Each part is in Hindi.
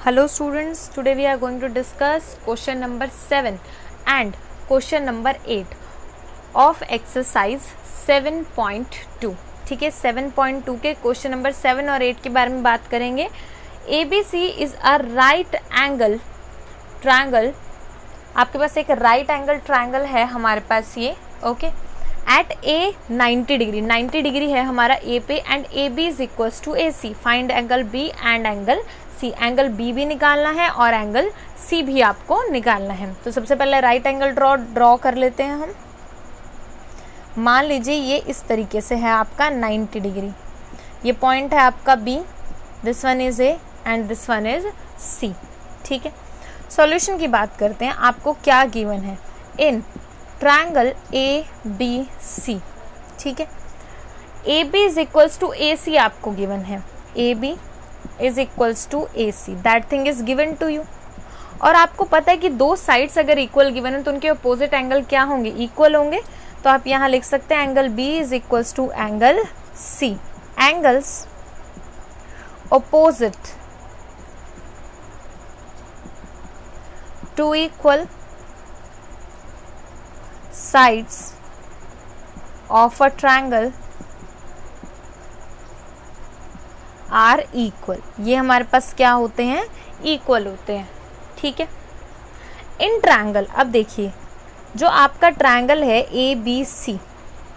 Hello students, today we are going to discuss question number 7 and question number 8 of exercise 7.2. ठीक है, 7.2 के क्वेश्चन नंबर 7 और 8 के बारे में बात करेंगे. ABC is a right angle triangle. आपके पास एक राइट एंगल ट्रायंगल है हमारे पास ये, okay, at a 90 degree. 90 degree है हमारा ए पे and A B is equals to A C. Find angle B and angle C. Angle B भी निकालना है और एंगल सी भी आपको निकालना है. तो सबसे पहले राइट एंगल ड्रॉ कर लेते हैं हम. मान लीजिए ये इस तरीके से है आपका 90 डिग्री. ये पॉइंट है आपका B, this one is A and this one is C. ठीक है, सॉल्यूशन की बात करते हैं. आपको क्या गिवन है in triangle A B C. ठीक है, A B is equals to A C आपको गिवन है. A B is equals to A C, that thing is given to you. और आपको पता है कि दो साइड्स अगर इक्वल गिवन है तो उनके अपोजिट एंगल क्या होंगे, इक्वल होंगे. तो आप यहाँ लिख सकते हैं angle B is equals to angle C. Angles opposite two equal sides of a triangle are equal. ये हमारे पास क्या होते हैं, इक्वल होते हैं. ठीक है, इन ट्रायंगल, अब देखिए जो आपका ट्रायंगल है ए बी सी,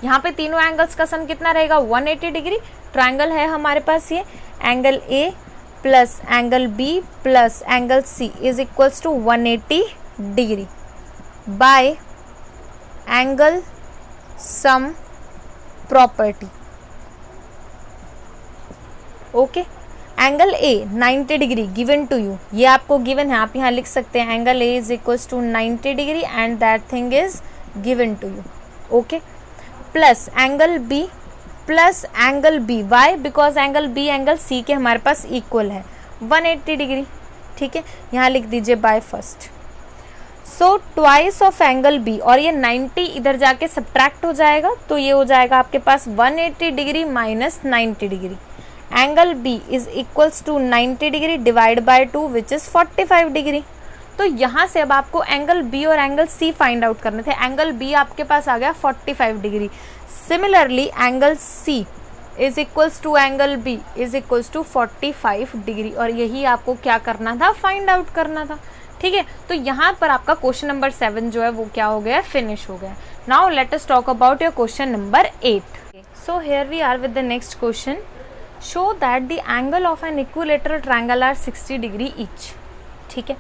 यहाँ पे तीनों एंगल्स का सम कितना रहेगा, 180 डिग्री. ट्रायंगल है हमारे पास ये angle A plus angle B plus angle C is equals to 180 degree by angle sum property. Okay, angle A 90 degree given to you, ये आपको गिवन है. आप यहाँ लिख सकते हैं angle A is equals to 90 degree and that thing is given to you. Okay, plus angle B plus angle B. Why? Because angle B angle C के हमारे पास इक्वल है 180 डिग्री. ठीक है, यहाँ लिख दीजिए by first. So twice of angle B, और ये 90 इधर जाके सब्ट्रैक्ट हो जाएगा तो ये हो जाएगा आपके पास 180 degree minus 90 degree. Angle B is equals to 90 degree divide by 2 which is 45 degree. तो यहाँ से अब आपको एंगल बी और एंगल सी फाइंड आउट करने थे. एंगल बी आपके पास आ गया 45 degree. Similarly angle C is equals to angle B is equals to 45 degree. और यही आपको क्या करना था, फाइंड आउट करना था. ठीक है, तो यहाँ पर आपका क्वेश्चन नंबर 7 जो है वो क्या हो गया, फिनिश हो गया. Now let us talk about your question number 8. So here we are with the next question. Show that the angle of an equilateral triangle are 60 degree each. ठीक है,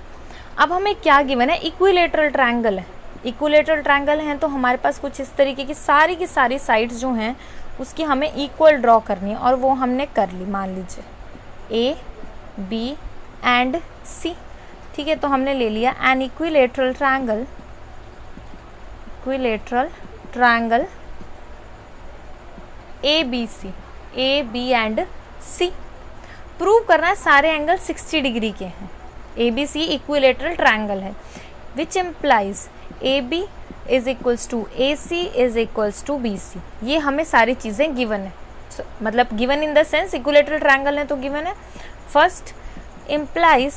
अब हमें क्या गिवन है, इक्विलेटरल ट्रायंगल है. इक्विलेटरल ट्रायंगल हैं तो हमारे पास कुछ इस तरीके की सारी साइड्स जो हैं उसकी हमें इक्वल ड्रॉ करनी है और वो हमने कर ली. मान लीजिए ए बी एंड सी. ठीक है, तो हमने ले लिया an equilateral triangle A B C, A B and C. Prove करना है सारे एंगल 60 डिग्री के हैं. A B C equilateral triangle है which implies A B is equals to A C is equals to B C. ये हमें सारी चीज़ें गिवन है. मतलब given in the sense equilateral triangle है तो गिवन है. फर्स्ट इम्प्लाइज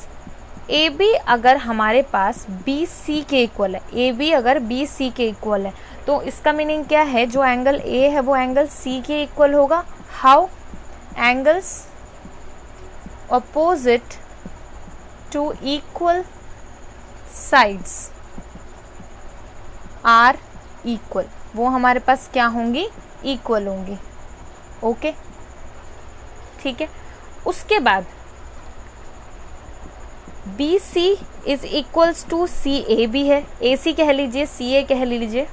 ए बी अगर हमारे पास बी सी के इक्वल है, ए बी अगर बी सी के इक्वल है तो इसका मीनिंग क्या है, जो एंगल ए है वो एंगल सी के इक्वल होगा. How? Angles opposite to equal sides are equal. वो हमारे पास क्या होंगी, इक्वल होंगी. ओके, ठीक है. उसके बाद B C is equals to C A B है, ए सी कह लीजिए, सी ए कह लीजिए.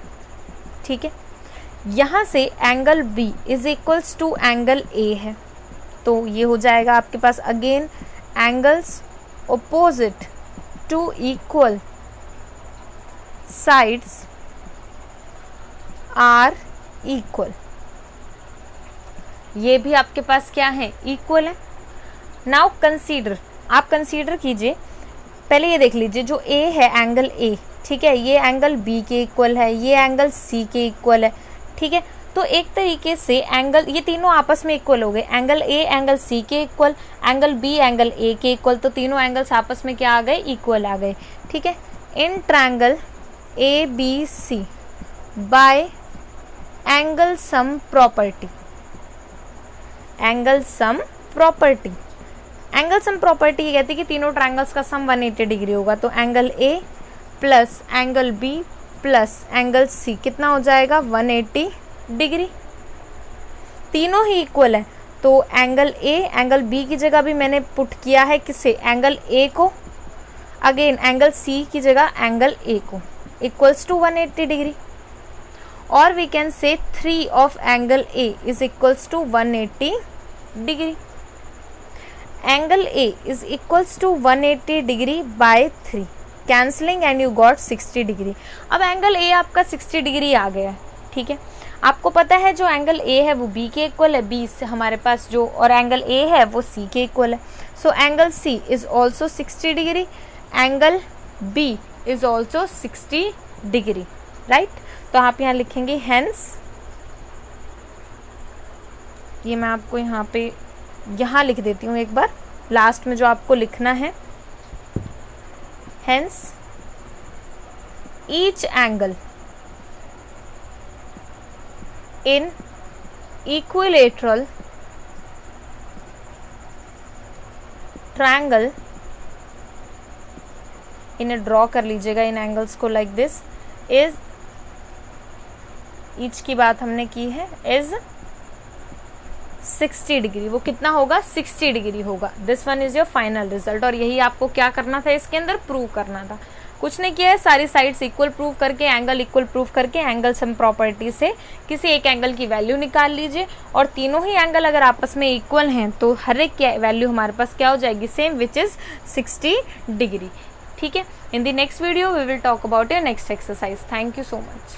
ठीक है, यहाँ से angle B is equals to angle A है तो ये हो जाएगा आपके पास again angles opposite to equal sides are equal. ये भी आपके पास क्या है, इक्वल है. नाउ कंसीडर, आप कंसीडर कीजिए, पहले ये देख लीजिए जो ए है एंगल ए, ठीक है, ये एंगल बी के इक्वल है, ये एंगल सी के इक्वल है. ठीक है, तो एक तरीके से एंगल, ये तीनों आपस में इक्वल हो गए, एंगल ए एंगल सी के equal, angle B angle A के इक्वल, तो तीनों एंगल्स आपस में क्या आ गए, इक्वल आ गए, ठीक है। In triangle A B C by angle sum property, angle sum property, angle sum property कहती है कि तीनों ट्रायंगल्स का सम 180 डिग्री होगा, तो angle A plus angle B plus angle C कितना हो जाएगा, 180 डिग्री, तीनों ही इक्वल है। तो एंगल ए एंगल बी की जगह भी मैंने पुट किया है किसे, एंगल ए को, अगेन एंगल सी की जगह एंगल ए को, इक्वल्स टू 180 डिग्री, और we can say 3 of angle A is equals to 180 degree, angle A is equals to 180 degree by 3, cancelling and you got 60 degree. अब एंगल ए आपका 60 डिग्री आ गया है, ठीक है। आपको पता है जो एंगल ए है वो बी के इक्वल है, बी से हमारे पास जो और एंगल ए है वो सी के इक्वल है, so angle C is also 60 degree, angle B is also 60 degree, right. तो आप यहाँ लिखेंगे हेंस, ये मैं आपको यहाँ पे यहाँ लिख देती हूँ एक बार, लास्ट में जो आपको लिखना है, hence each angle in equilateral triangle, इन्हें ड्रॉ कर लीजिएगा इन एंगल्स को लाइक दिस, इज, ईच की बात हमने की है, इज 60 डिग्री, वो कितना होगा, 60 डिग्री होगा। This one is your final result, और यही आपको क्या करना था, इसके अंदर प्रूव करना था, कुछ नहीं किया है, सारी साइड्स इक्वल प्रूव करके, एंगल इक्वल प्रूव करके, एंगल सम प्रॉपर्टी से किसी एक एंगल की वैल्यू निकाल लीजिए, और तीनों ही एंगल अगर आपस में इक्वल हैं तो हर एक की वैल्यू हमारे पास क्या हो जाएगी, सेम, विच इज 60 डिग्री, ठीक है। In the next video we will talk about your next exercise. Thank you so much.